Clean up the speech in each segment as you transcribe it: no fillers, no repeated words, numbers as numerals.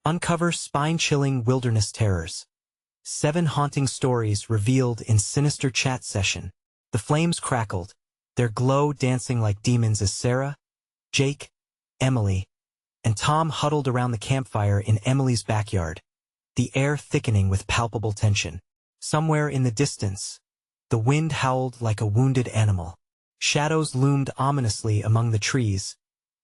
Uncover spine-chilling wilderness terrors. 7 haunting stories revealed in Sinister chat session. The flames crackled, their glow dancing like demons as Sarah, Jake, Emily, and Tom huddled around the campfire in Emily's backyard, the air thickening with palpable tension. Somewhere in the distance, the wind howled like a wounded animal. Shadows loomed ominously among the trees,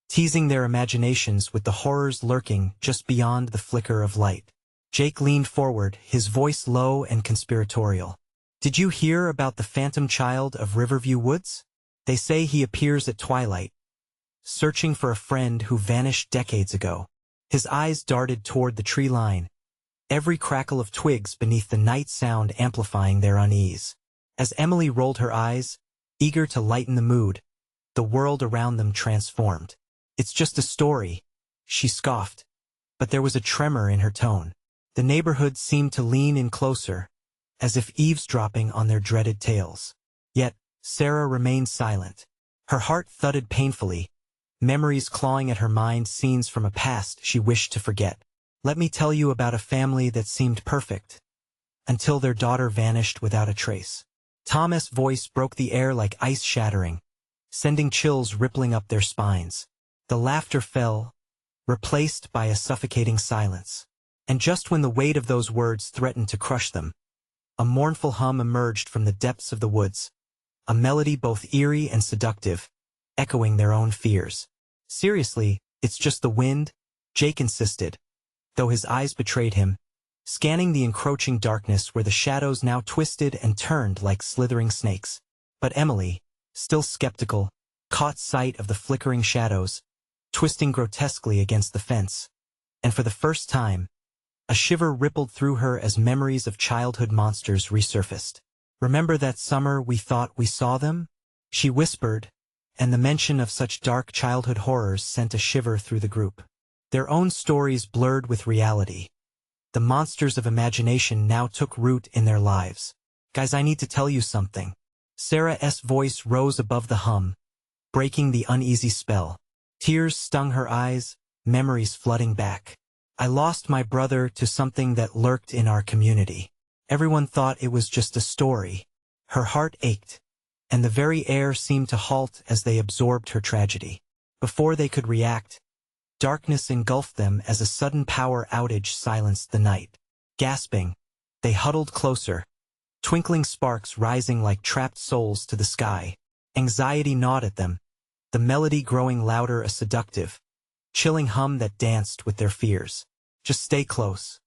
teasing their imaginations with the horrors lurking just beyond the flicker of light. Jake leaned forward, his voice low and conspiratorial. "Did you hear about the phantom child of Riverview Woods? They say he appears at twilight, searching for a friend who vanished decades ago." His eyes darted toward the tree line, every crackle of twigs beneath the night sound amplifying their unease. As Emily rolled her eyes, eager to lighten the mood, the world around them transformed. "It's just a story," she scoffed, but there was a tremor in her tone. The neighborhood seemed to lean in closer, as if eavesdropping on their dreaded tales. Yet, Sarah remained silent. Her heart thudded painfully, memories clawing at her mind, scenes from a past she wished to forget. "Let me tell you about a family that seemed perfect, until their daughter vanished without a trace." Tom's voice broke the air like ice shattering, sending chills rippling up their spines. The laughter fell, replaced by a suffocating silence. And just when the weight of those words threatened to crush them, a mournful hum emerged from the depths of the woods, a melody both eerie and seductive, echoing their own fears. "Seriously, it's just the wind," Jake insisted, though his eyes betrayed him, scanning the encroaching darkness where the shadows now twisted and turned like slithering snakes. But Emily, still skeptical, caught sight of the flickering shadows, twisting grotesquely against the fence, and for the first time, a shiver rippled through her as memories of childhood monsters resurfaced. "Remember that summer we thought we saw them?" she whispered, and the mention of such dark childhood horrors sent a shiver through the group. Their own stories blurred with reality. The monsters of imagination now took root in their lives. "Guys, I need to tell you something." Sarah's voice rose above the hum, breaking the uneasy spell. Tears stung her eyes, memories flooding back. "I lost my brother to something that lurked in our community. Everyone thought it was just a story." Her heart ached, and the very air seemed to halt as they absorbed her tragedy. Before they could react, darkness engulfed them as a sudden power outage silenced the night. Gasping, they huddled closer, twinkling sparks rising like trapped souls to the sky. Anxiety gnawed at them, the melody growing louder, a seductive, chilling hum that danced with their fears. "Just stay close,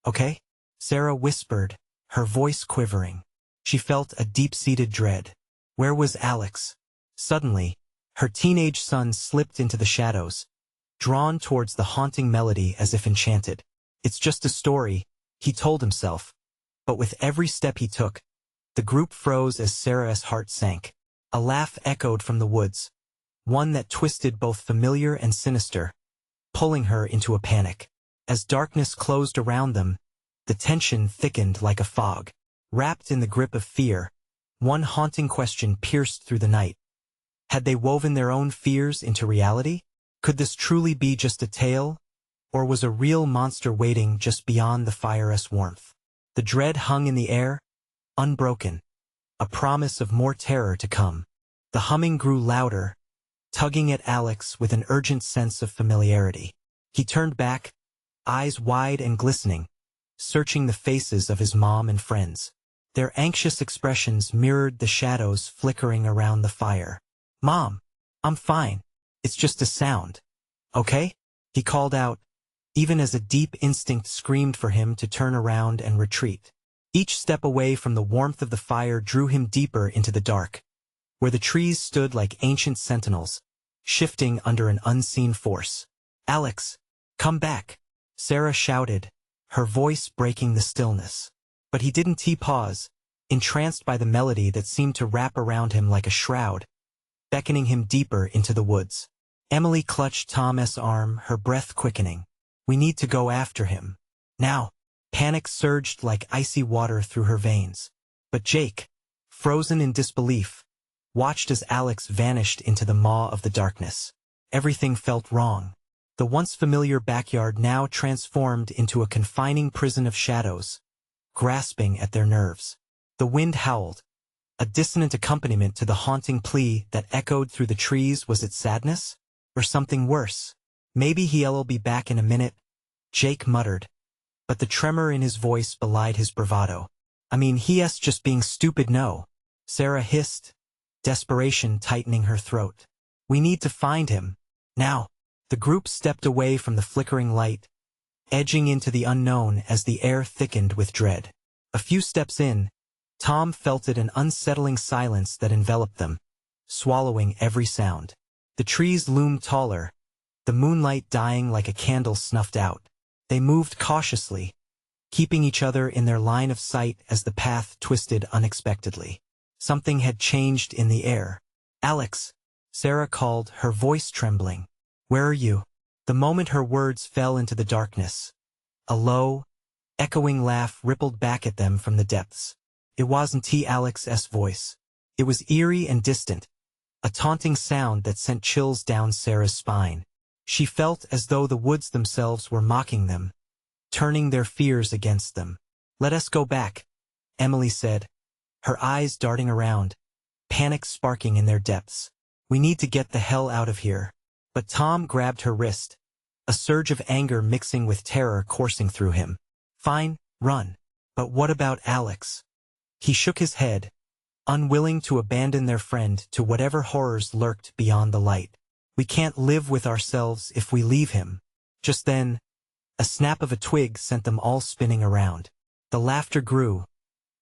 okay?" Sarah whispered, her voice quivering. She felt a deep-seated dread. Where was Alex? Suddenly, her teenage son slipped into the shadows, drawn towards the haunting melody as if enchanted. "It's just a story," he told himself, but with every step he took, the group froze as Sarah's heart sank. A laugh echoed from the woods, one that twisted both familiar and sinister, pulling her into a panic. As darkness closed around them, the tension thickened like a fog. Wrapped in the grip of fear, one haunting question pierced through the night. Had they woven their own fears into reality? Could this truly be just a tale, or was a real monster waiting just beyond the fire's warmth? The dread hung in the air, unbroken, a promise of more terror to come. The humming grew louder, tugging at Alex with an urgent sense of familiarity. He turned back, eyes wide and glistening, searching the faces of his mom and friends. Their anxious expressions mirrored the shadows flickering around the fire. "Mom, I'm fine. It's just a sound. Okay?" he called out, even as a deep instinct screamed for him to turn around and retreat. Each step away from the warmth of the fire drew him deeper into the dark, where the trees stood like ancient sentinels, shifting under an unseen force. "Alex, come back," Sarah shouted, her voice breaking the stillness. But he didn't pause, entranced by the melody that seemed to wrap around him like a shroud, beckoning him deeper into the woods. Emily clutched Tom's arm, her breath quickening. "We need to go after him. Now." Panic surged like icy water through her veins. But Jake, frozen in disbelief, watched as Alex vanished into the maw of the darkness. Everything felt wrong. The once familiar backyard now transformed into a confining prison of shadows, grasping at their nerves. The wind howled, a dissonant accompaniment to the haunting plea that echoed through the trees. Was it sadness? Or something worse? Maybe he'll be back in a minute, Jake muttered, but the tremor in his voice belied his bravado. I mean, he's just being stupid, no, Sarah hissed, desperation tightening her throat. We need to find him. Now. The group stepped away from the flickering light, edging into the unknown as the air thickened with dread. A few steps in, Tom felt an unsettling silence that enveloped them, swallowing every sound. The trees loomed taller, the moonlight dying like a candle snuffed out. They moved cautiously, keeping each other in their line of sight as the path twisted unexpectedly. Something had changed in the air. Alex, Sarah called, her voice trembling. Where are you? The moment her words fell into the darkness, a low, echoing laugh rippled back at them from the depths. It wasn't Alex's voice. It was eerie and distant, a taunting sound that sent chills down Sarah's spine. She felt as though the woods themselves were mocking them, turning their fears against them. Let us go back, Emily said, her eyes darting around, panic sparking in their depths. We need to get the hell out of here. But Tom grabbed her wrist, a surge of anger mixing with terror coursing through him. Fine, run. But what about Alex? He shook his head, unwilling to abandon their friend to whatever horrors lurked beyond the light. We can't live with ourselves if we leave him. Just then, a snap of a twig sent them all spinning around. The laughter grew,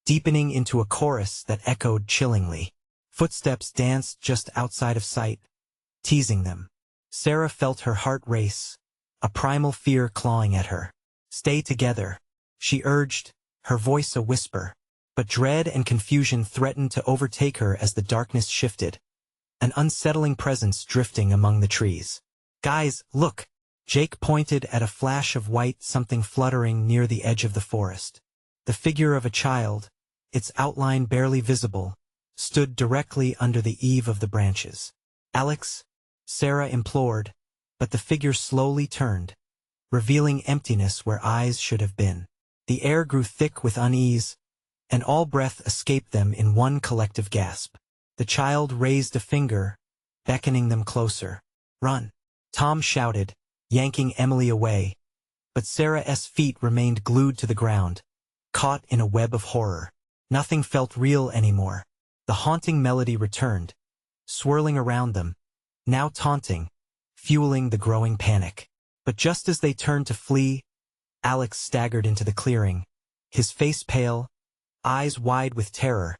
deepening into a chorus that echoed chillingly. Footsteps danced just outside of sight, teasing them. Sarah felt her heart race, a primal fear clawing at her. Stay together, she urged, her voice a whisper. But dread and confusion threatened to overtake her as the darkness shifted, an unsettling presence drifting among the trees. Guys, look! Jake pointed at a flash of white, something fluttering near the edge of the forest. The figure of a child, its outline barely visible, stood directly under the eave of the branches. Alex, Sarah implored, but the figure slowly turned, revealing emptiness where eyes should have been. The air grew thick with unease, and all breath escaped them in one collective gasp. The child raised a finger, beckoning them closer. Run! Tom shouted, yanking Emily away, but Sarah's feet remained glued to the ground, caught in a web of horror. Nothing felt real anymore. The haunting melody returned, swirling around them, now taunting, fueling the growing panic. But just as they turned to flee, Alex staggered into the clearing, his face pale, eyes wide with terror,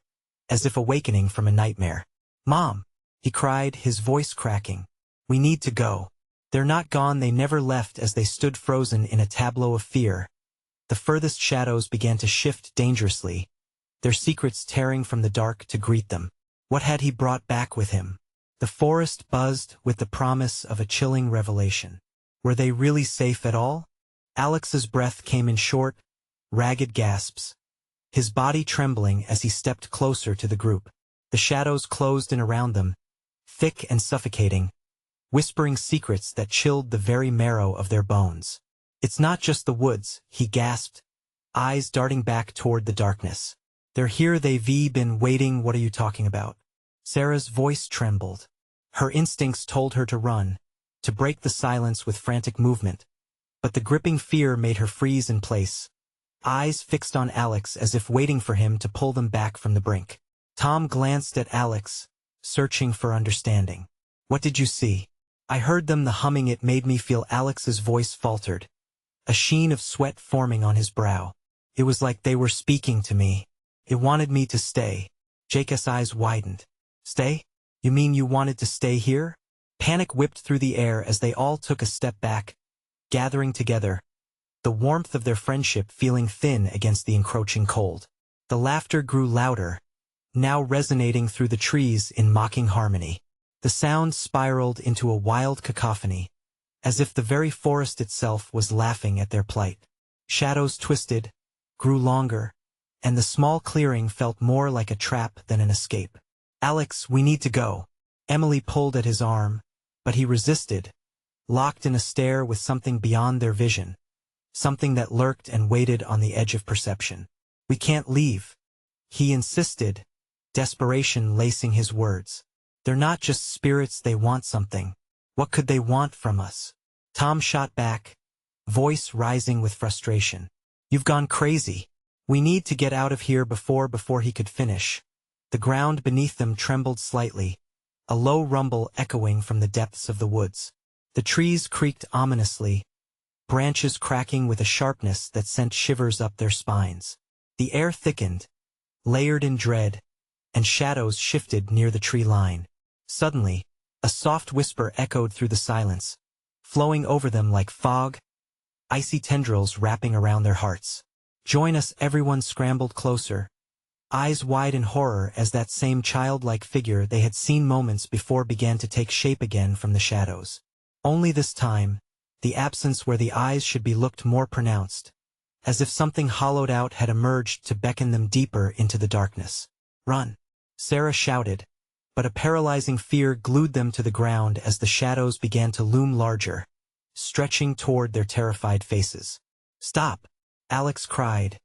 as if awakening from a nightmare. Mom! He cried, his voice cracking. We need to go. They're not gone. They never left. As they stood frozen in a tableau of fear, the furthest shadows began to shift dangerously, their secrets tearing from the dark to greet them. What had he brought back with him? The forest buzzed with the promise of a chilling revelation. Were they really safe at all? Alex's breath came in short, ragged gasps, his body trembling as he stepped closer to the group. The shadows closed in around them, thick and suffocating, whispering secrets that chilled the very marrow of their bones. It's not just the woods, he gasped, eyes darting back toward the darkness. They're here. They've been waiting. What are you talking about? Sarah's voice trembled. Her instincts told her to run, to break the silence with frantic movement. But the gripping fear made her freeze in place, eyes fixed on Alex as if waiting for him to pull them back from the brink. Tom glanced at Alex, searching for understanding. What did you see? I heard them, the humming. It made me feel. Alex's voice faltered, a sheen of sweat forming on his brow. It was like they were speaking to me. It wanted me to stay. Jake's eyes widened. Stay? You mean you wanted to stay here? Panic whipped through the air as they all took a step back, gathering together, the warmth of their friendship feeling thin against the encroaching cold. The laughter grew louder, now resonating through the trees in mocking harmony. The sound spiraled into a wild cacophony, as if the very forest itself was laughing at their plight. Shadows twisted, grew longer, and the small clearing felt more like a trap than an escape. Alex, we need to go. Emily pulled at his arm, but he resisted, locked in a stare with something beyond their vision, something that lurked and waited on the edge of perception. "We can't leave," he insisted, desperation lacing his words. "They're not just spirits, they want something. What could they want from us?" Tom shot back, voice rising with frustration. "You've gone crazy. We need to get out of here before he could finish." The ground beneath them trembled slightly, a low rumble echoing from the depths of the woods. The trees creaked ominously, branches cracking with a sharpness that sent shivers up their spines. The air thickened, layered in dread, and shadows shifted near the tree line. Suddenly, a soft whisper echoed through the silence, flowing over them like fog, icy tendrils wrapping around their hearts. "Join us!" Everyone scrambled closer, eyes wide in horror as that same childlike figure they had seen moments before began to take shape again from the shadows. Only this time, the absence where the eyes should be looked more pronounced, as if something hollowed out had emerged to beckon them deeper into the darkness. "Run!" Sarah shouted, but a paralyzing fear glued them to the ground as the shadows began to loom larger, stretching toward their terrified faces. "Stop!" Alex cried,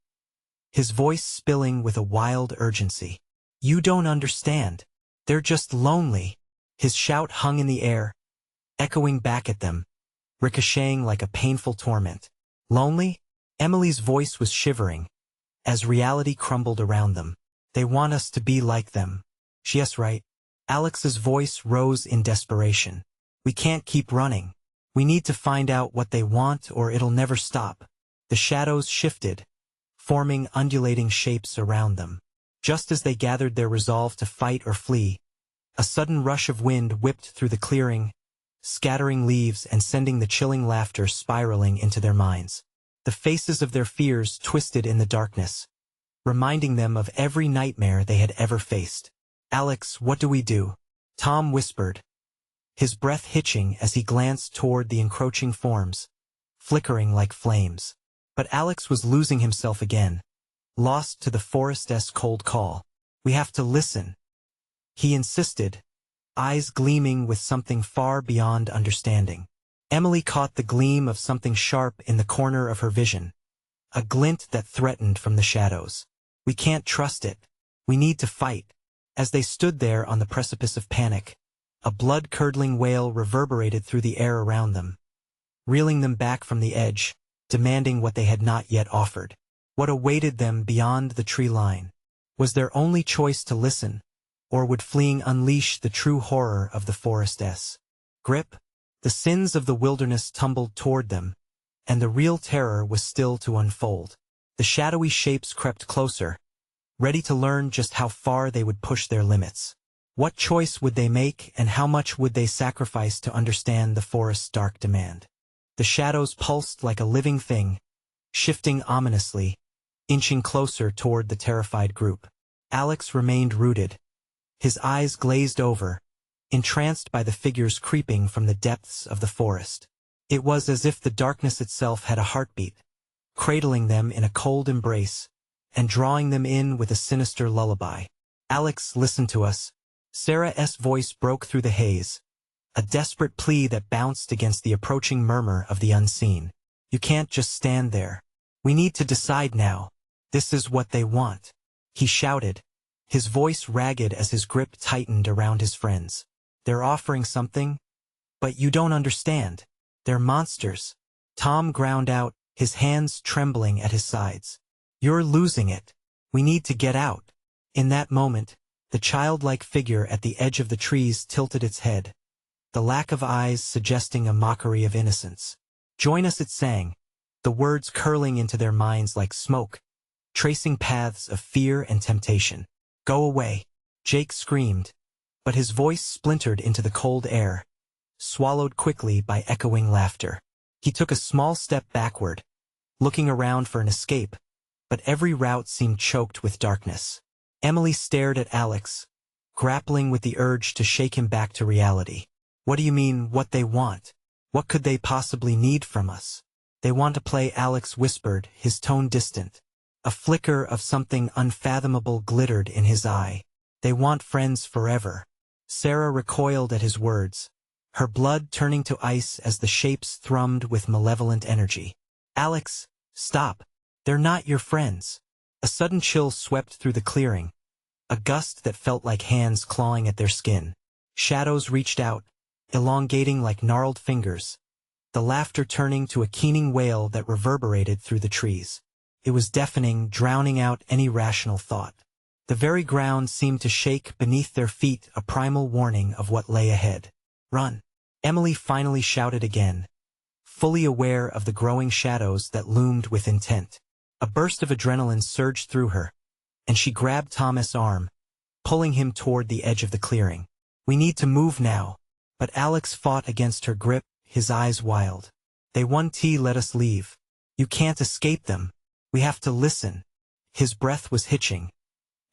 his voice spilling with a wild urgency. "You don't understand. They're just lonely." His shout hung in the air, echoing back at them, ricocheting like a painful torment. "Lonely?" Emily's voice was shivering, as reality crumbled around them. "They want us to be like them." "Yes, right." Alex's voice rose in desperation. "We can't keep running. We need to find out what they want or it'll never stop." The shadows shifted, forming undulating shapes around them. Just as they gathered their resolve to fight or flee, a sudden rush of wind whipped through the clearing, scattering leaves and sending the chilling laughter spiraling into their minds. The faces of their fears twisted in the darkness, reminding them of every nightmare they had ever faced. "Alex, what do we do?" Tom whispered, his breath hitching as he glanced toward the encroaching forms, flickering like flames. But Alex was losing himself again, lost to the forest's cold call. "We have to listen," he insisted, eyes gleaming with something far beyond understanding. Emily caught the gleam of something sharp in the corner of her vision, a glint that threatened from the shadows. "We can't trust it. We need to fight." As they stood there on the precipice of panic, a blood-curdling wail reverberated through the air around them, reeling them back from the edge, demanding what they had not yet offered. What awaited them beyond the tree line? Was their only choice to listen, or would fleeing unleash the true horror of the forest's grip? The sins of the wilderness tumbled toward them, and the real terror was still to unfold. The shadowy shapes crept closer, ready to learn just how far they would push their limits. What choice would they make, and how much would they sacrifice to understand the forest's dark demand? The shadows pulsed like a living thing, shifting ominously, inching closer toward the terrified group. Alex remained rooted, his eyes glazed over, entranced by the figures creeping from the depths of the forest. It was as if the darkness itself had a heartbeat, cradling them in a cold embrace, and drawing them in with a sinister lullaby. "Alex, listen to us." Sarah's voice broke through the haze, a desperate plea that bounced against the approaching murmur of the unseen. "You can't just stand there. We need to decide now. This is what they want," he shouted, his voice ragged as his grip tightened around his friends. "They're offering something, but you don't understand. They're monsters." Tom ground out, his hands trembling at his sides. "You're losing it. We need to get out." In that moment, the childlike figure at the edge of the trees tilted its head, the lack of eyes suggesting a mockery of innocence. "Join us," it sang, the words curling into their minds like smoke, tracing paths of fear and temptation. "Go away," Jake screamed, but his voice splintered into the cold air, swallowed quickly by echoing laughter. He took a small step backward, looking around for an escape, but every route seemed choked with darkness. Emily stared at Alex, grappling with the urge to shake him back to reality. "What do you mean, what they want? What could they possibly need from us?" "They want to play," Alex whispered, his tone distant. A flicker of something unfathomable glittered in his eye. "They want friends forever." Sarah recoiled at his words, her blood turning to ice as the shapes thrummed with malevolent energy. "Alex, stop. They're not your friends." A sudden chill swept through the clearing, a gust that felt like hands clawing at their skin. Shadows reached out, elongating like gnarled fingers, the laughter turning to a keening wail that reverberated through the trees. It was deafening, drowning out any rational thought. The very ground seemed to shake beneath their feet, a primal warning of what lay ahead. "Run!" Emily finally shouted again, fully aware of the growing shadows that loomed with intent. A burst of adrenaline surged through her, and she grabbed Thomas' arm, pulling him toward the edge of the clearing. "We need to move now." But Alex fought against her grip, his eyes wild. "They won't let us leave. You can't escape them. We have to listen." His breath was hitching,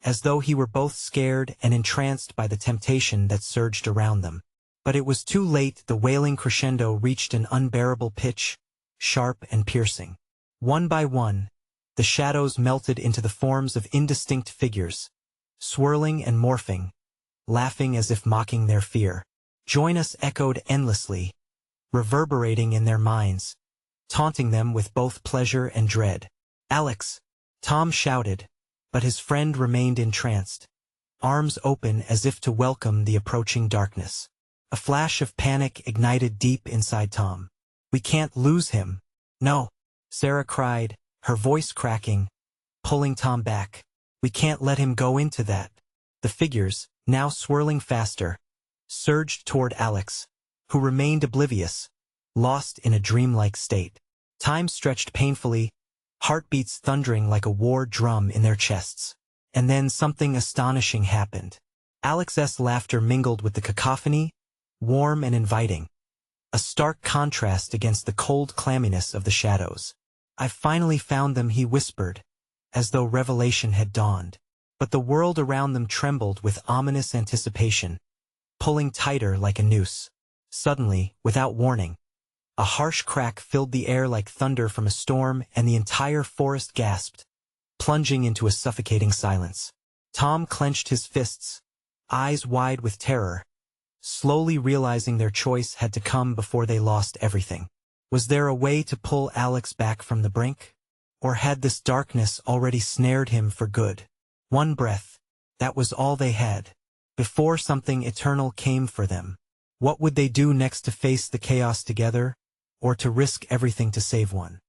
as though he were both scared and entranced by the temptation that surged around them. But it was too late. The wailing crescendo reached an unbearable pitch, sharp and piercing. One by one, the shadows melted into the forms of indistinct figures, swirling and morphing, laughing as if mocking their fear. "Join us" echoed endlessly, reverberating in their minds, taunting them with both pleasure and dread. "Alex!" Tom shouted, but his friend remained entranced, arms open as if to welcome the approaching darkness. A flash of panic ignited deep inside Tom. "We can't lose him." "No," Sarah cried, her voice cracking, pulling Tom back. "We can't let him go into that." The figures, now swirling faster, surged toward Alex, who remained oblivious, lost in a dreamlike state. Time stretched painfully, heartbeats thundering like a war drum in their chests. And then something astonishing happened. Alex's laughter mingled with the cacophony, warm and inviting, a stark contrast against the cold clamminess of the shadows. "I've finally found them," he whispered, as though revelation had dawned. But the world around them trembled with ominous anticipation, pulling tighter like a noose. Suddenly, without warning, a harsh crack filled the air like thunder from a storm, and the entire forest gasped, plunging into a suffocating silence. Tom clenched his fists, eyes wide with terror, slowly realizing their choice had to come before they lost everything. Was there a way to pull Alex back from the brink? Or had this darkness already snared him for good? One breath, that was all they had, before something eternal came for them. What would they do next? To face the chaos together, or to risk everything to save one?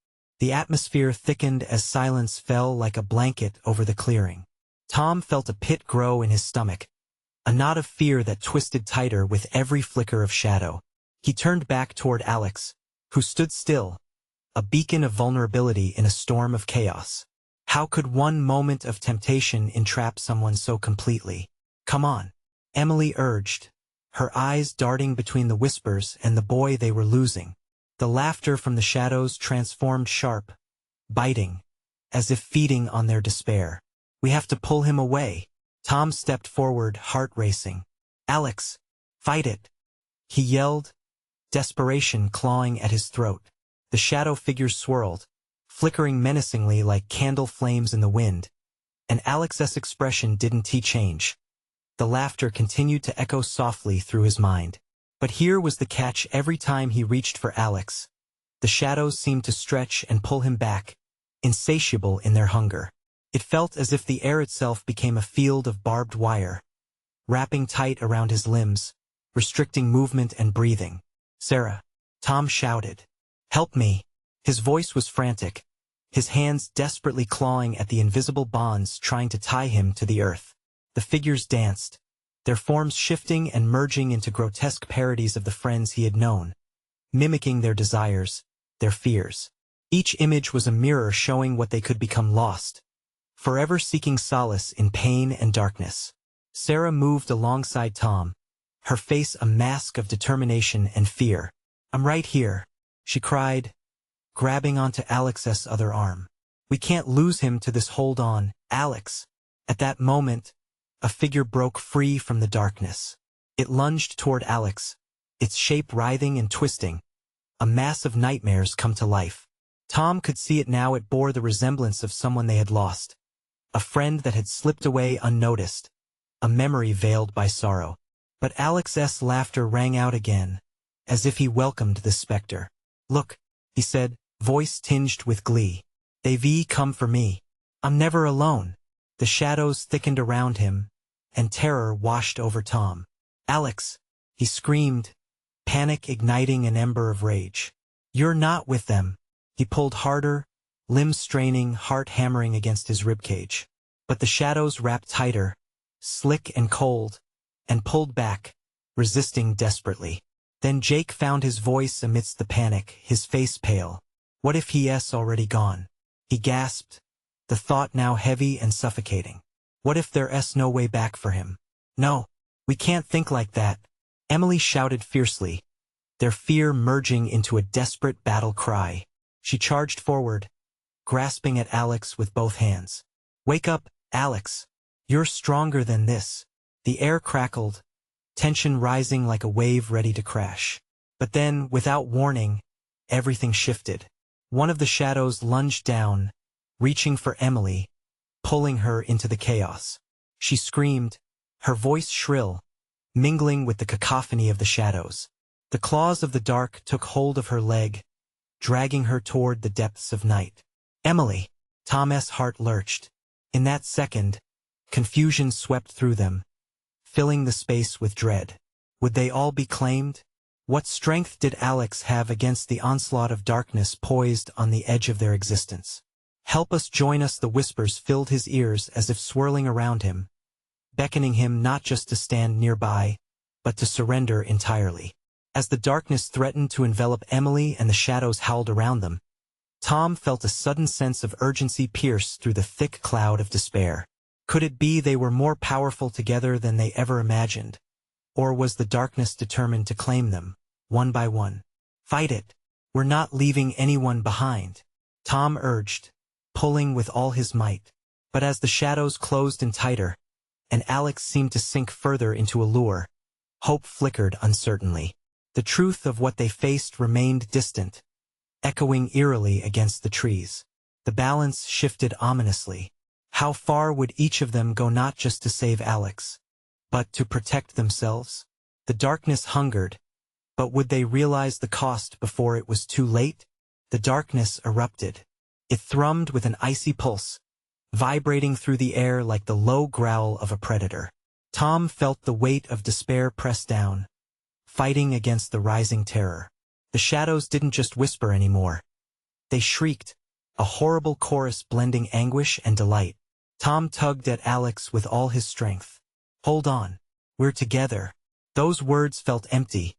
The atmosphere thickened as silence fell like a blanket over the clearing. Tom felt a pit grow in his stomach, a knot of fear that twisted tighter with every flicker of shadow. He turned back toward Alex, who stood still, a beacon of vulnerability in a storm of chaos. How could one moment of temptation entrap someone so completely? "Come on," Emily urged, her eyes darting between the whispers and the boy they were losing. The laughter from the shadows transformed sharp, biting, as if feeding on their despair. "We have to pull him away." Tom stepped forward, heart racing. "Alex, fight it!" he yelled, desperation clawing at his throat. The shadow figures swirled, flickering menacingly like candle flames in the wind, and Alex's expression didn't change. The laughter continued to echo softly through his mind. But here was the catch: every time he reached for Alex, the shadows seemed to stretch and pull him back, insatiable in their hunger. It felt as if the air itself became a field of barbed wire, wrapping tight around his limbs, restricting movement and breathing. "Sarah," Tom shouted. "Help me." His voice was frantic, his hands desperately clawing at the invisible bonds trying to tie him to the earth. The figures danced, their forms shifting and merging into grotesque parodies of the friends he had known, mimicking their desires, their fears. Each image was a mirror showing what they could become: lost, forever seeking solace in pain and darkness. Sarah moved alongside Tom, her face a mask of determination and fear. "I'm right here," she cried, grabbing onto Alex's other arm. "We can't lose him to this. Hold on, Alex." At that moment, a figure broke free from the darkness. It lunged toward Alex, its shape writhing and twisting, a mass of nightmares come to life. Tom could see it now. It bore the resemblance of someone they had lost, a friend that had slipped away unnoticed, a memory veiled by sorrow. But Alex's laughter rang out again, as if he welcomed the specter. "Look," he said, voice tinged with glee. "They've come for me. I'm never alone." The shadows thickened around him, and terror washed over Tom. "Alex!" he screamed, panic igniting an ember of rage. "You're not with them." He pulled harder, limbs straining, heart hammering against his ribcage. But the shadows wrapped tighter, slick and cold, and pulled back, resisting desperately. Then Jake found his voice amidst the panic, his face pale. "What if he's already gone?" he gasped, the thought now heavy and suffocating. "What if there's no way back for him?" "No, we can't think like that," Emily shouted fiercely, their fear merging into a desperate battle cry. She charged forward, grasping at Alex with both hands. "Wake up, Alex. You're stronger than this." The air crackled, tension rising like a wave ready to crash. But then, without warning, everything shifted. One of the shadows lunged down, reaching for Emily, pulling her into the chaos. She screamed, her voice shrill, mingling with the cacophony of the shadows. The claws of the dark took hold of her leg, dragging her toward the depths of night. "Emily!" Tom's heart lurched. In that second, confusion swept through them, filling the space with dread. Would they all be claimed? What strength did Alex have against the onslaught of darkness poised on the edge of their existence? "Help us, join us," the whispers filled his ears as if swirling around him, beckoning him not just to stand nearby, but to surrender entirely. As the darkness threatened to envelop Emily and the shadows howled around them, Tom felt a sudden sense of urgency pierce through the thick cloud of despair. Could it be they were more powerful together than they ever imagined? Or was the darkness determined to claim them, one by one? "Fight it! We're not leaving anyone behind," Tom urged, pulling with all his might. But as the shadows closed in tighter, and Alex seemed to sink further into a lure, hope flickered uncertainly. The truth of what they faced remained distant, echoing eerily against the trees. The balance shifted ominously. How far would each of them go, not just to save Alex, but to protect themselves? The darkness hungered, but would they realize the cost before it was too late? The darkness erupted. It thrummed with an icy pulse, vibrating through the air like the low growl of a predator. Tom felt the weight of despair press down, fighting against the rising terror. The shadows didn't just whisper anymore. They shrieked, a horrible chorus blending anguish and delight. Tom tugged at Alex with all his strength. "Hold on. We're together." Those words felt empty,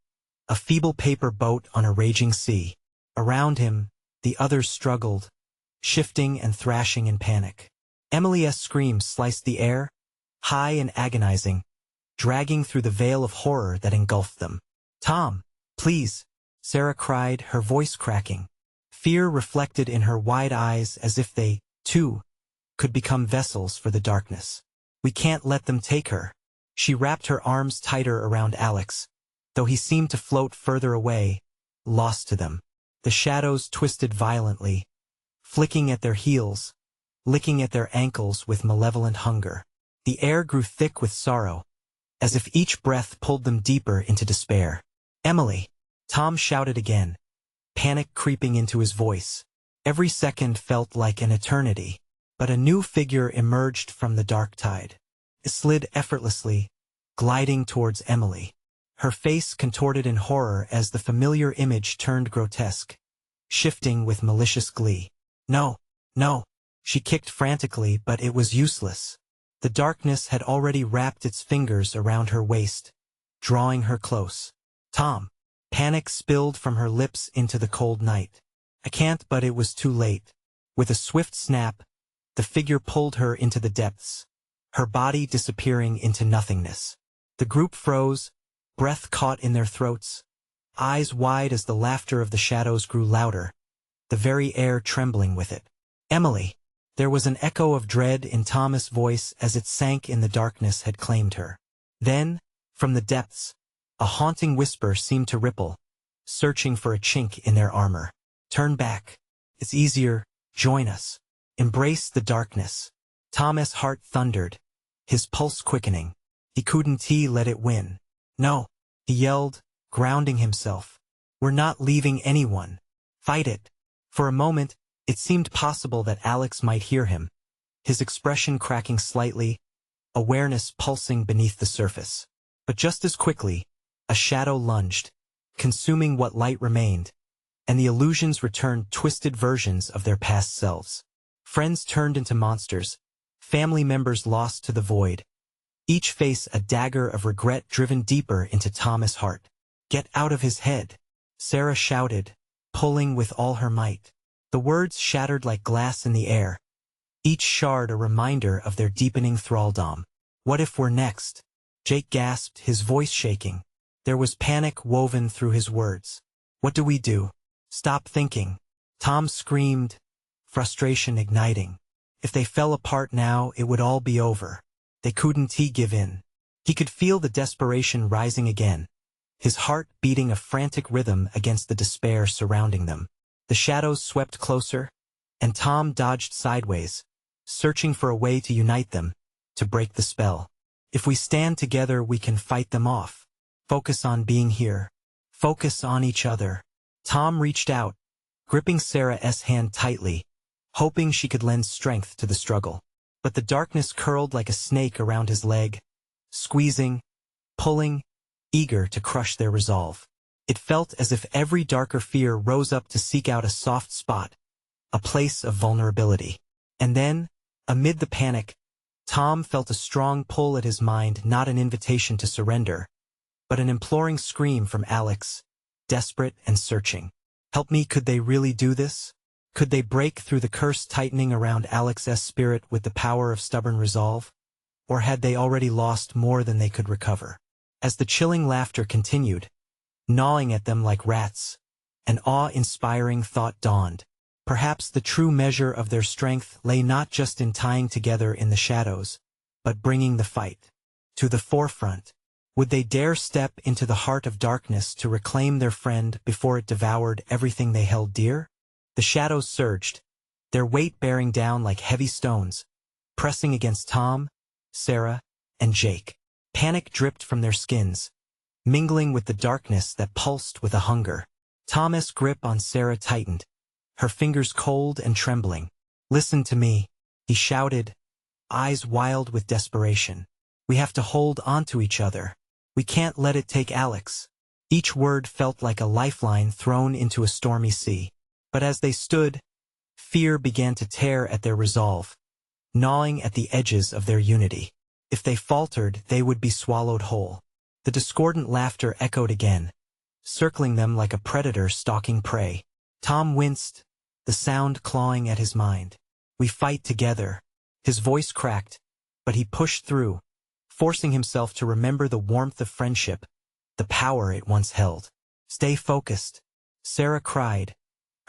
a feeble paper boat on a raging sea. Around him, the others struggled, shifting and thrashing in panic. Emily's screams sliced the air, high and agonizing, dragging through the veil of horror that engulfed them. "Tom, please," Sarah cried, her voice cracking. Fear reflected in her wide eyes as if they, too, could become vessels for the darkness. "We can't let them take her." She wrapped her arms tighter around Alex, though he seemed to float further away, lost to them. The shadows twisted violently, flicking at their heels, licking at their ankles with malevolent hunger. The air grew thick with sorrow, as if each breath pulled them deeper into despair. "Emily!" Tom shouted again, panic creeping into his voice. Every second felt like an eternity. But a new figure emerged from the dark tide. It slid effortlessly, gliding towards Emily. Her face contorted in horror as the familiar image turned grotesque, shifting with malicious glee. "No, no!" She kicked frantically, but it was useless. The darkness had already wrapped its fingers around her waist, drawing her close. "Tom!" Panic spilled from her lips into the cold night. "I can't," but it was too late. With a swift snap, the figure pulled her into the depths, her body disappearing into nothingness. The group froze, breath caught in their throats, eyes wide as the laughter of the shadows grew louder, the very air trembling with it. "Emily!" There was an echo of dread in Tom's voice as it sank in the darkness had claimed her. Then, from the depths, a haunting whisper seemed to ripple, searching for a chink in their armor. "Turn back. It's easier. Join us. Embrace the darkness." Tom's heart thundered, his pulse quickening. He couldn't let it win. "No," he yelled, grounding himself. We're not leaving anyone. Fight it. For a moment, it seemed possible that Alex might hear him, his expression cracking slightly, awareness pulsing beneath the surface. But just as quickly, a shadow lunged, consuming what light remained, and the illusions returned twisted versions of their past selves. Friends turned into monsters, family members lost to the void, each face a dagger of regret driven deeper into Thomas' heart. "Get out of his head," Sarah shouted, pulling with all her might. The words shattered like glass in the air, each shard a reminder of their deepening thraldom. "What if we're next?" Jake gasped, his voice shaking. There was panic woven through his words. "What do we do?" "Stop thinking." Tom screamed, frustration igniting. If they fell apart now, it would all be over. They couldn't give in. He could feel the desperation rising again, his heart beating a frantic rhythm against the despair surrounding them. The shadows swept closer, and Tom dodged sideways, searching for a way to unite them, to break the spell. "If we stand together, we can fight them off. Focus on being here. Focus on each other." Tom reached out, gripping Sarah's hand tightly, hoping she could lend strength to the struggle. But the darkness curled like a snake around his leg, squeezing, pulling, eager to crush their resolve. It felt as if every darker fear rose up to seek out a soft spot, a place of vulnerability. And then, amid the panic, Tom felt a strong pull at his mind, not an invitation to surrender, but an imploring scream from Alex, desperate and searching. "Help me, could they really do this? Could they break through the curse tightening around Alex's spirit with the power of stubborn resolve? Or had they already lost more than they could recover?" As the chilling laughter continued, gnawing at them like rats, an awe-inspiring thought dawned. Perhaps the true measure of their strength lay not just in tying together in the shadows, but bringing the fight to the forefront. Would they dare step into the heart of darkness to reclaim their friend before it devoured everything they held dear? The shadows surged, their weight bearing down like heavy stones, pressing against Tom, Sarah, and Jake. Panic dripped from their skins, mingling with the darkness that pulsed with a hunger. Tom's grip on Sarah tightened, her fingers cold and trembling. "Listen to me," he shouted, eyes wild with desperation. "We have to hold onto each other. We can't let it take Alex." Each word felt like a lifeline thrown into a stormy sea. But as they stood, fear began to tear at their resolve, gnawing at the edges of their unity. If they faltered, they would be swallowed whole. The discordant laughter echoed again, circling them like a predator stalking prey. Tom winced, the sound clawing at his mind. "We fight together." His voice cracked, but he pushed through, forcing himself to remember the warmth of friendship, the power it once held. "Stay focused," Sarah cried,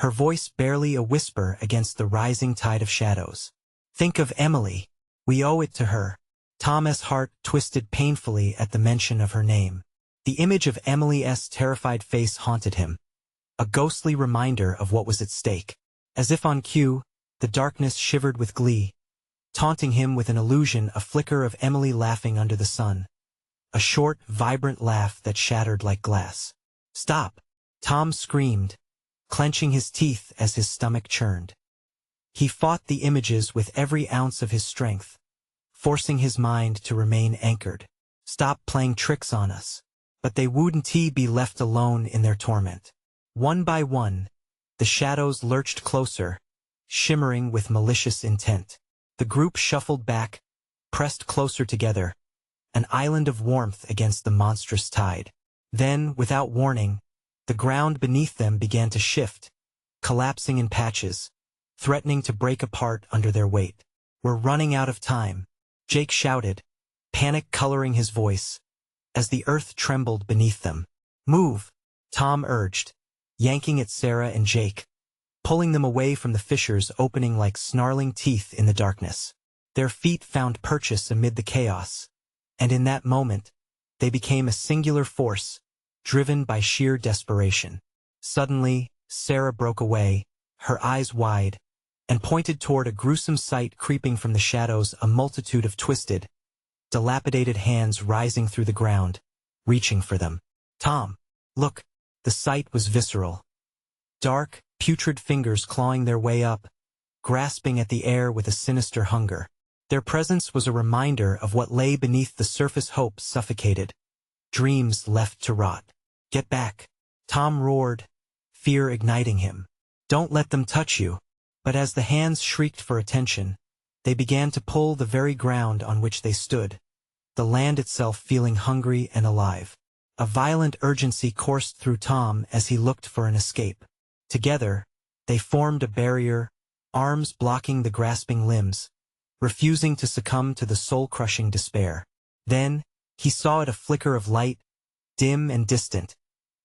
her voice barely a whisper against the rising tide of shadows. "Think of Emily. We owe it to her." Tom's heart twisted painfully at the mention of her name. The image of Emily's terrified face haunted him, a ghostly reminder of what was at stake. As if on cue, the darkness shivered with glee, taunting him with an illusion, a flicker of Emily laughing under the sun. A short, vibrant laugh that shattered like glass. "Stop!" Tom screamed, clenching his teeth as his stomach churned. He fought the images with every ounce of his strength, forcing his mind to remain anchored. "Stop playing tricks on us." But they wouldn't be left alone in their torment. One by one, the shadows lurched closer, shimmering with malicious intent. The group shuffled back, pressed closer together, an island of warmth against the monstrous tide. Then, without warning, the ground beneath them began to shift, collapsing in patches, threatening to break apart under their weight. "We're running out of time," Jake shouted, panic coloring his voice, as the earth trembled beneath them. "Move," Tom urged, yanking at Sarah and Jake, pulling them away from the fissures opening like snarling teeth in the darkness. Their feet found purchase amid the chaos, and in that moment, they became a singular force, driven by sheer desperation. Suddenly, Sarah broke away, her eyes wide, and pointed toward a gruesome sight creeping from the shadows, a multitude of twisted, dilapidated hands rising through the ground, reaching for them. "Tom, look!" The sight was visceral. Dark, putrid fingers clawing their way up, grasping at the air with a sinister hunger. Their presence was a reminder of what lay beneath the surface. Hopes suffocated, dreams left to rot. "Get back!" Tom roared, fear igniting him. "Don't let them touch you." But as the hands shrieked for attention, they began to pull the very ground on which they stood, the land itself feeling hungry and alive. A violent urgency coursed through Tom as he looked for an escape. Together, they formed a barrier, arms blocking the grasping limbs, refusing to succumb to the soul-crushing despair. Then, he saw it, a flicker of light, dim and distant,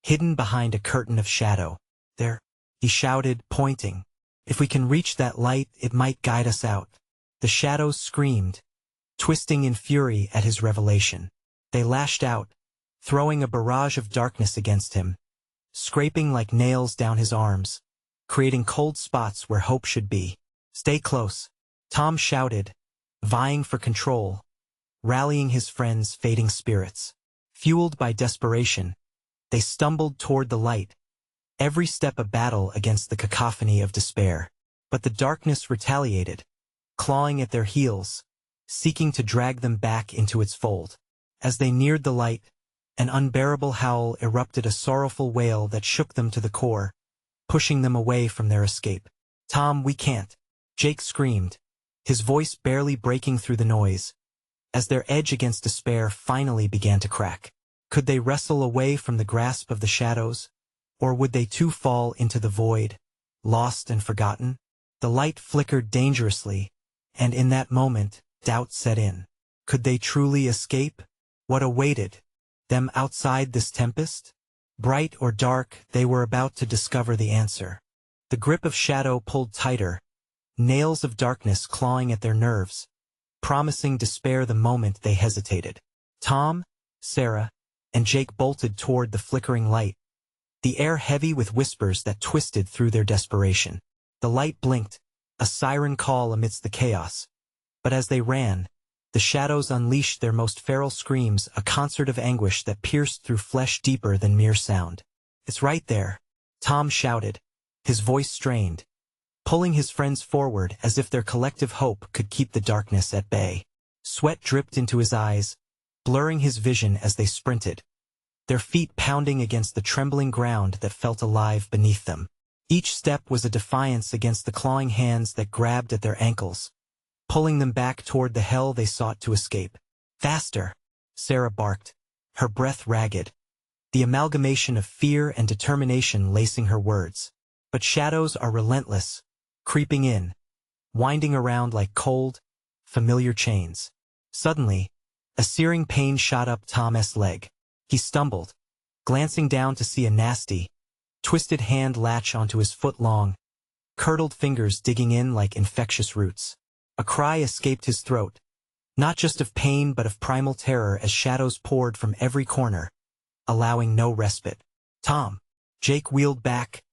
hidden behind a curtain of shadow. "There," he shouted, pointing. "If we can reach that light, it might guide us out." The shadows screamed, twisting in fury at his revelation. They lashed out, throwing a barrage of darkness against him, scraping like nails down his arms, creating cold spots where hope should be. "Stay close," Tom shouted, vying for control, rallying his friends' fading spirits. Fueled by desperation, they stumbled toward the light, every step a battle against the cacophony of despair. But the darkness retaliated, clawing at their heels, seeking to drag them back into its fold. As they neared the light, an unbearable howl erupted, a sorrowful wail that shook them to the core, pushing them away from their escape. "Tom, we can't!" Jake screamed, his voice barely breaking through the noise, as their edge against despair finally began to crack. Could they wrestle away from the grasp of the shadows, or would they too fall into the void, lost and forgotten? The light flickered dangerously, and in that moment, doubt set in. Could they truly escape? What awaited them outside this tempest? Bright or dark, they were about to discover the answer. The grip of shadow pulled tighter, nails of darkness clawing at their nerves, promising despair the moment they hesitated. Tom, Sarah, and Jake bolted toward the flickering light, the air heavy with whispers that twisted through their desperation. The light blinked, a siren call amidst the chaos. But as they ran, the shadows unleashed their most feral screams, a concert of anguish that pierced through flesh deeper than mere sound. "It's right there," Tom shouted, his voice strained, pulling his friends forward as if their collective hope could keep the darkness at bay. Sweat dripped into his eyes, blurring his vision as they sprinted, their feet pounding against the trembling ground that felt alive beneath them. Each step was a defiance against the clawing hands that grabbed at their ankles, pulling them back toward the hell they sought to escape. "Faster!" Sarah barked, her breath ragged, the amalgamation of fear and determination lacing her words. But shadows are relentless, creeping in, winding around like cold, familiar chains. Suddenly, a searing pain shot up Tom's leg. He stumbled, glancing down to see a nasty, twisted hand latch onto his foot-long, curdled fingers digging in like infectious roots. A cry escaped his throat, not just of pain but of primal terror as shadows poured from every corner, allowing no respite. "Tom!" Jake wheeled back,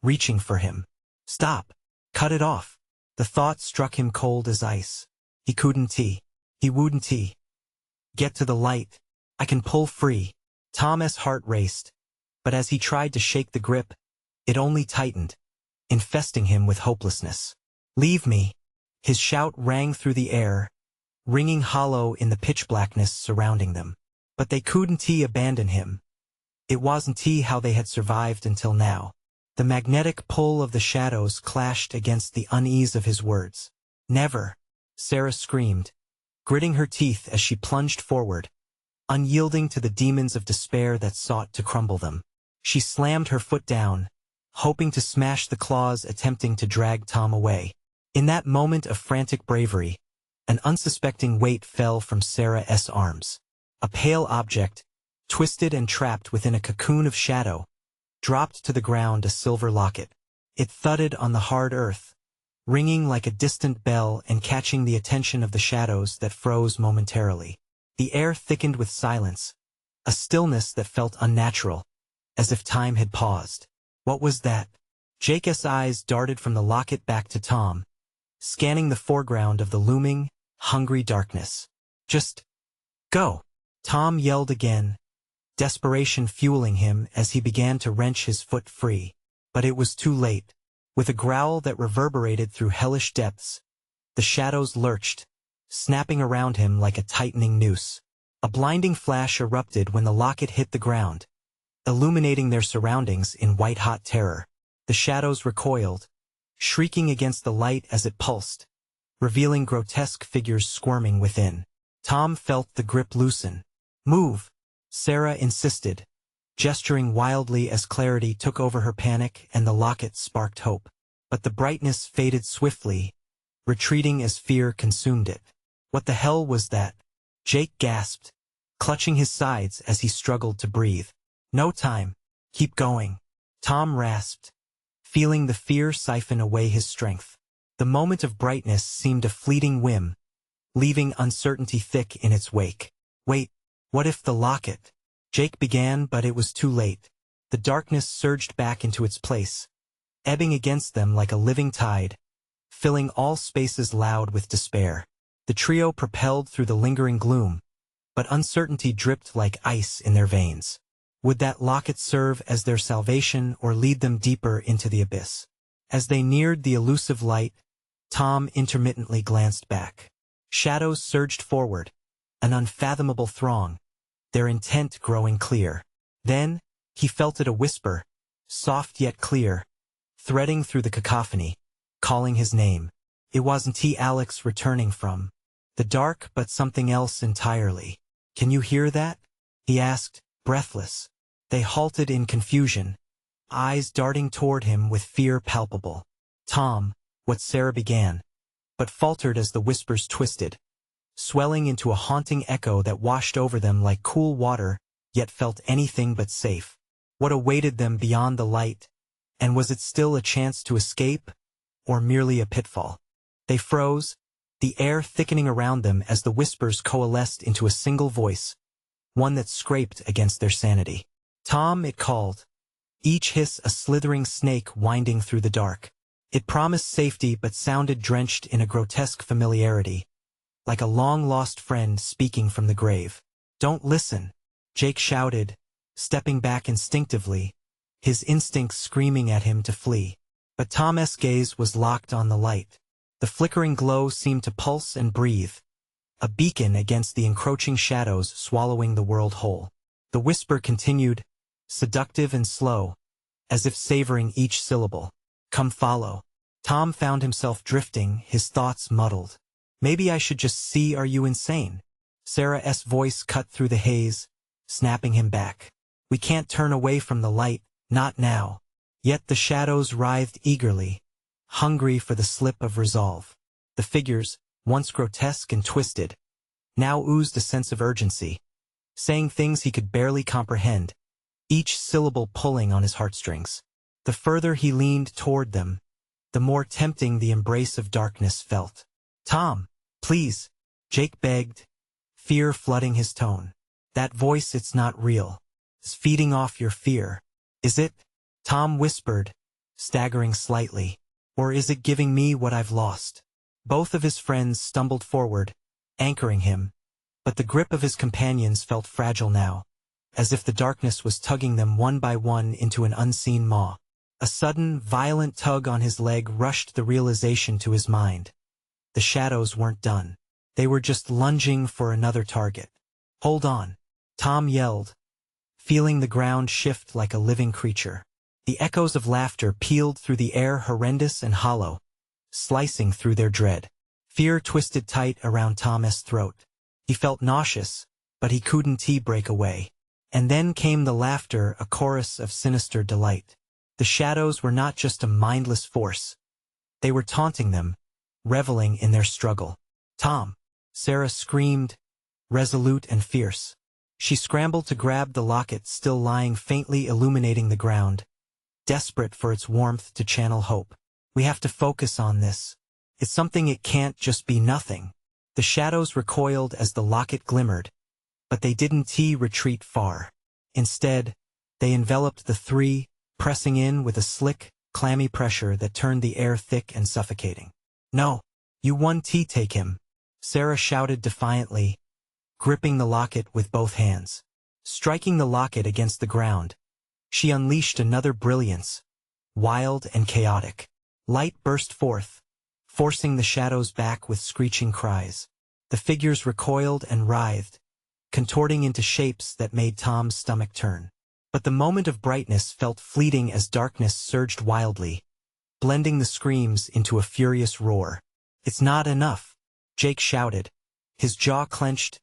reaching for him. "Stop! Cut it off!" The thought struck him cold as ice. He wouldn't. "Get to the light. I can pull free." Tom's heart raced, but as he tried to shake the grip, it only tightened, infesting him with hopelessness. "Leave me!" His shout rang through the air, ringing hollow in the pitch blackness surrounding them. But they couldn't abandon him. It wasn't how they had survived until now. The magnetic pull of the shadows clashed against the unease of his words. "Never!" Sarah screamed, gritting her teeth as she plunged forward, unyielding to the demons of despair that sought to crumble them. She slammed her foot down, hoping to smash the claws attempting to drag Tom away. In that moment of frantic bravery, an unsuspecting weight fell from Sarah's arms. A pale object, twisted and trapped within a cocoon of shadow, dropped to the ground, a silver locket. It thudded on the hard earth, ringing like a distant bell and catching the attention of the shadows that froze momentarily. The air thickened with silence, a stillness that felt unnatural, as if time had paused. What was that? Jake's eyes darted from the locket back to Tom, scanning the foreground of the looming, hungry darkness. "Just go!" Tom yelled again, desperation fueling him as he began to wrench his foot free. But it was too late. With a growl that reverberated through hellish depths, the shadows lurched, snapping around him like a tightening noose. A blinding flash erupted when the locket hit the ground, illuminating their surroundings in white-hot terror. The shadows recoiled, shrieking against the light as it pulsed, revealing grotesque figures squirming within. Tom felt the grip loosen. "Move," Sarah insisted, gesturing wildly as clarity took over her panic and the locket sparked hope. But the brightness faded swiftly, retreating as fear consumed it. What the hell was that? Jake gasped, clutching his sides as he struggled to breathe. "No time. Keep going," Tom rasped, feeling the fear siphon away his strength. The moment of brightness seemed a fleeting whim, leaving uncertainty thick in its wake. "Wait, what if the locket?" Jake began, but it was too late. The darkness surged back into its place, ebbing against them like a living tide, filling all spaces loud with despair. The trio propelled through the lingering gloom, but uncertainty dripped like ice in their veins. Would that locket serve as their salvation or lead them deeper into the abyss? As they neared the elusive light, Tom intermittently glanced back. Shadows surged forward, an unfathomable throng, their intent growing clear. Then, he felt it, a whisper, soft yet clear, threading through the cacophony, calling his name. It wasn't Alex returning from the dark, but something else entirely. "Can you hear that?" he asked, breathless. They halted in confusion, eyes darting toward him with fear palpable. "Tom," what Sarah began, but faltered as the whispers twisted, swelling into a haunting echo that washed over them like cool water, yet felt anything but safe. What awaited them beyond the light? And was it still a chance to escape, or merely a pitfall? They froze, the air thickening around them as the whispers coalesced into a single voice, one that scraped against their sanity. "Tom," it called, each hiss a slithering snake winding through the dark. It promised safety but sounded drenched in a grotesque familiarity, like a long-lost friend speaking from the grave. "Don't listen," Jake shouted, stepping back instinctively, his instincts screaming at him to flee. But Tom's gaze was locked on the light. The flickering glow seemed to pulse and breathe, a beacon against the encroaching shadows swallowing the world whole. The whisper continued, seductive and slow, as if savoring each syllable. "Come follow." Tom found himself drifting, his thoughts muddled. "Maybe I should just see. Are you insane?" Sarah's voice cut through the haze, snapping him back. "We can't turn away from the light, not now." Yet the shadows writhed eagerly, hungry for the slip of resolve. The figures, once grotesque and twisted, now oozed a sense of urgency, saying things he could barely comprehend, each syllable pulling on his heartstrings. The further he leaned toward them, the more tempting the embrace of darkness felt. "Tom, please," Jake begged, fear flooding his tone. "That voice, it's not real. It's feeding off your fear." "Is it?" Tom whispered, staggering slightly. "Or is it giving me what I've lost?" Both of his friends stumbled forward, anchoring him, but the grip of his companions felt fragile now, as if the darkness was tugging them one by one into an unseen maw. A sudden, violent tug on his leg rushed the realization to his mind. The shadows weren't done. They were just lunging for another target. "Hold on," Tom yelled, feeling the ground shift like a living creature. The echoes of laughter pealed through the air, horrendous and hollow, slicing through their dread. Fear twisted tight around Tom's throat. He felt nauseous, but he couldn't break away. And then came the laughter, a chorus of sinister delight. The shadows were not just a mindless force. They were taunting them, reveling in their struggle. "Tom!" Sarah screamed, resolute and fierce. She scrambled to grab the locket still lying faintly illuminating the ground, desperate for its warmth to channel hope. "We have to focus on this. It's something, it can't just be nothing." The shadows recoiled as the locket glimmered, but they didn't retreat far. Instead, they enveloped the three, pressing in with a slick, clammy pressure that turned the air thick and suffocating. "No, you won't take him," Sarah shouted defiantly, gripping the locket with both hands. Striking the locket against the ground, she unleashed another brilliance, wild and chaotic. Light burst forth, forcing the shadows back with screeching cries. The figures recoiled and writhed, contorting into shapes that made Tom's stomach turn. But the moment of brightness felt fleeting as darkness surged wildly, blending the screams into a furious roar. "It's not enough," Jake shouted, his jaw clenched,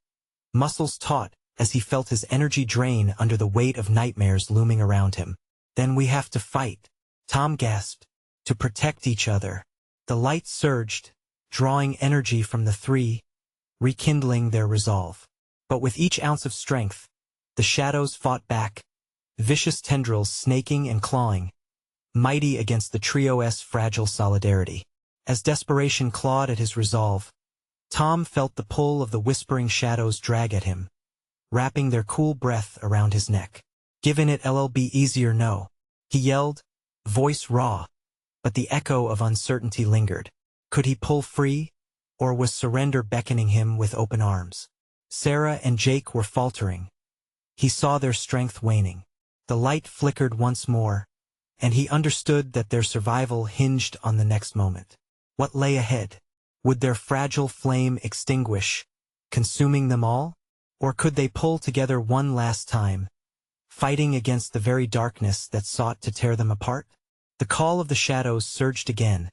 muscles taut as he felt his energy drain under the weight of nightmares looming around him. "Then we have to fight," Tom gasped, "to protect each other." The light surged, drawing energy from the three, rekindling their resolve. But with each ounce of strength, the shadows fought back, vicious tendrils snaking and clawing, mighty against the trio's fragile solidarity. As desperation clawed at his resolve, Tom felt the pull of the whispering shadows drag at him, wrapping their cool breath around his neck. "Given it'll be easier no," he yelled, voice raw, but the echo of uncertainty lingered. Could he pull free, or was surrender beckoning him with open arms? Sarah and Jake were faltering. He saw their strength waning. The light flickered once more, and he understood that their survival hinged on the next moment. What lay ahead? Would their fragile flame extinguish, consuming them all? Or could they pull together one last time, fighting against the very darkness that sought to tear them apart? The call of the shadows surged again,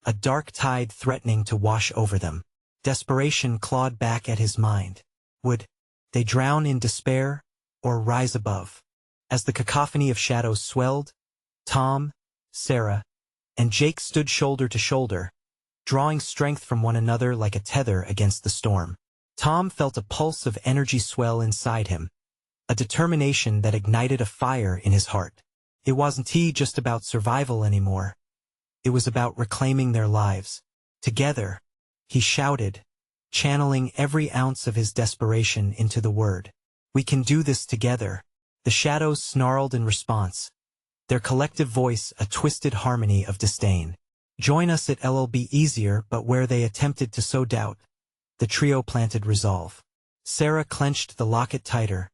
a dark tide threatening to wash over them. Desperation clawed back at his mind. Would they drown in despair, or rise above? As the cacophony of shadows swelled, Tom, Sarah, and Jake stood shoulder to shoulder, drawing strength from one another like a tether against the storm. Tom felt a pulse of energy swell inside him, a determination that ignited a fire in his heart. It wasn't just about survival anymore. It was about reclaiming their lives. Together, he shouted, channeling every ounce of his desperation into the word. "We can do this together." The shadows snarled in response, their collective voice a twisted harmony of disdain. "Join us at LLB easier," but where they attempted to sow doubt, the trio planted resolve. Sarah clenched the locket tighter,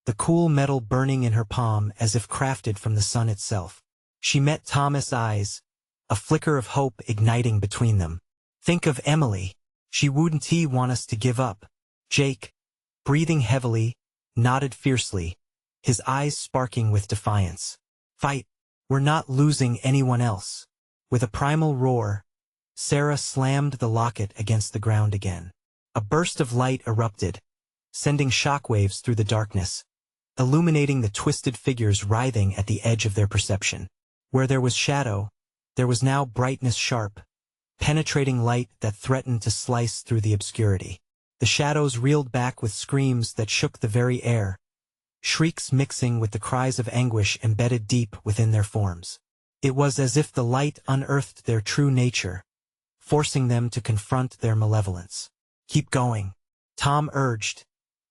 the cool metal burning in her palm as if crafted from the sun itself. She met Thomas' eyes, a flicker of hope igniting between them. "Think of Emily. She wouldn't want us to give up." Jake, breathing heavily, nodded fiercely, his eyes sparking with defiance. "Fight. We're not losing anyone else." With a primal roar, Sarah slammed the locket against the ground again. A burst of light erupted, sending shockwaves through the darkness, illuminating the twisted figures writhing at the edge of their perception. Where there was shadow, there was now brightness sharp, penetrating light that threatened to slice through the obscurity. The shadows reeled back with screams that shook the very air, shrieks mixing with the cries of anguish embedded deep within their forms. It was as if the light unearthed their true nature, forcing them to confront their malevolence. "Keep going," Tom urged,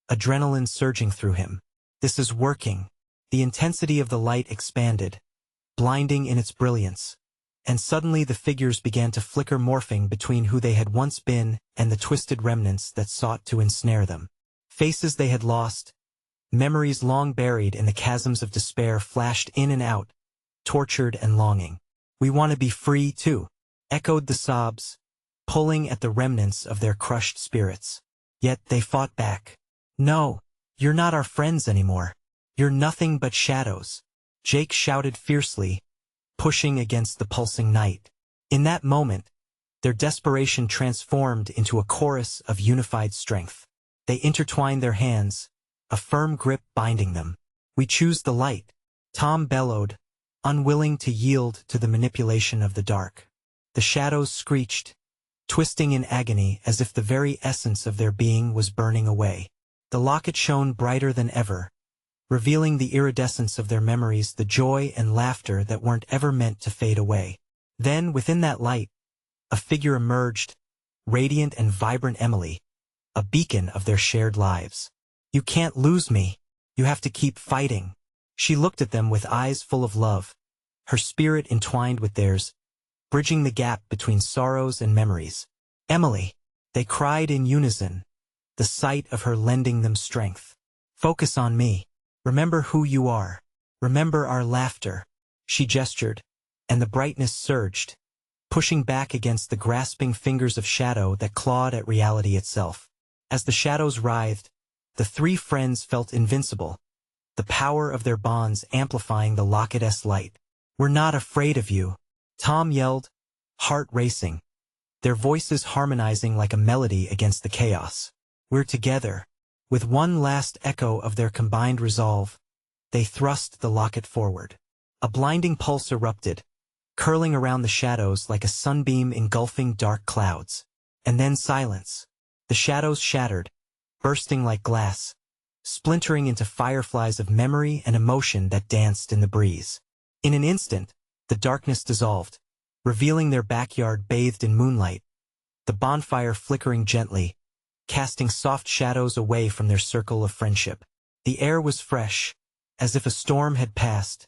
adrenaline surging through him. "This is working." The intensity of the light expanded, blinding in its brilliance, and suddenly the figures began to flicker, morphing between who they had once been and the twisted remnants that sought to ensnare them. Faces they had lost, memories long buried in the chasms of despair flashed in and out, tortured and longing. "We want to be free too," echoed the sobs, pulling at the remnants of their crushed spirits. Yet they fought back. "No, you're not our friends anymore. You're nothing but shadows," Jake shouted fiercely, pushing against the pulsing night. In that moment, their desperation transformed into a chorus of unified strength. They intertwined their hands, a firm grip binding them. "We choose the light," Tom bellowed, unwilling to yield to the manipulation of the dark. The shadows screeched, twisting in agony as if the very essence of their being was burning away. The locket shone brighter than ever, revealing the iridescence of their memories, the joy and laughter that weren't ever meant to fade away. Then, within that light, a figure emerged, radiant and vibrant: Emily, a beacon of their shared lives. "You can't lose me. You have to keep fighting." She looked at them with eyes full of love, her spirit entwined with theirs, bridging the gap between sorrows and memories. "Emily," they cried in unison, the sight of her lending them strength. "Focus on me." Remember who you are. Remember our laughter. She gestured, and the brightness surged, pushing back against the grasping fingers of shadow that clawed at reality itself. As the shadows writhed, the three friends felt invincible, the power of their bonds amplifying the locket's light. "We're not afraid of you," Tom yelled, heart racing, their voices harmonizing like a melody against the chaos. "We're together." With one last echo of their combined resolve, they thrust the locket forward. A blinding pulse erupted, curling around the shadows like a sunbeam engulfing dark clouds. And then silence. The shadows shattered, bursting like glass, splintering into fireflies of memory and emotion that danced in the breeze. In an instant, the darkness dissolved, revealing their backyard bathed in moonlight, the bonfire flickering gently, casting soft shadows away from their circle of friendship. The air was fresh, as if a storm had passed,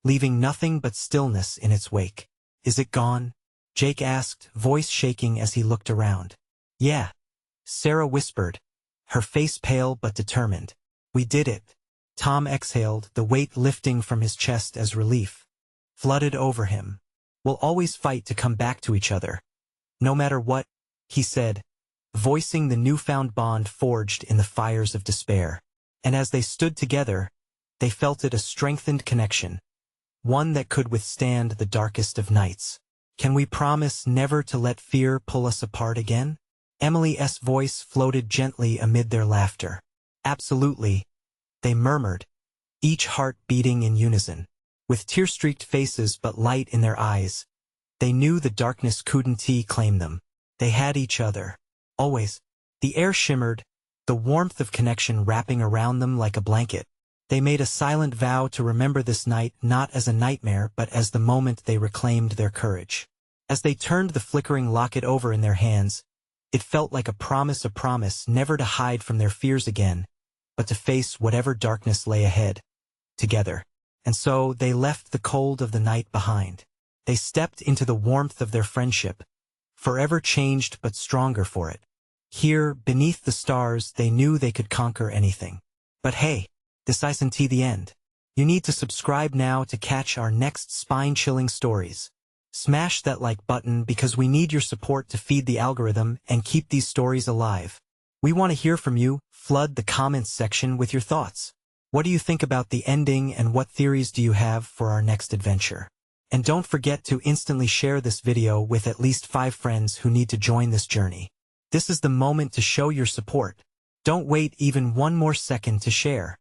leaving nothing but stillness in its wake. "Is it gone?" Jake asked, voice shaking as he looked around. "Yeah," Sarah whispered, her face pale but determined. "We did it." Tom exhaled, the weight lifting from his chest as relief flooded over him. "We'll always fight to come back to each other, no matter what," he said, voicing the newfound bond forged in the fires of despair. And as they stood together, they felt it a strengthened connection, one that could withstand the darkest of nights. "Can we promise never to let fear pull us apart again?" Emily's voice floated gently amid their laughter. "Absolutely," they murmured, each heart beating in unison. With tear-streaked faces but light in their eyes, they knew the darkness couldn't claim them. They had each other. Always. The air shimmered, the warmth of connection wrapping around them like a blanket. They made a silent vow to remember this night not as a nightmare but as the moment they reclaimed their courage. As they turned the flickering locket over in their hands, it felt like a promise never to hide from their fears again, but to face whatever darkness lay ahead, together. And so they left the cold of the night behind. They stepped into the warmth of their friendship, forever changed but stronger for it. Here, beneath the stars, they knew they could conquer anything. But hey, this isn't the end. You need to subscribe now to catch our next spine-chilling stories. Smash that like button because we need your support to feed the algorithm and keep these stories alive. We want to hear from you. Flood the comments section with your thoughts. What do you think about the ending and what theories do you have for our next adventure? And don't forget to instantly share this video with at least 5 friends who need to join this journey. This is the moment to show your support. Don't wait even one more second to share.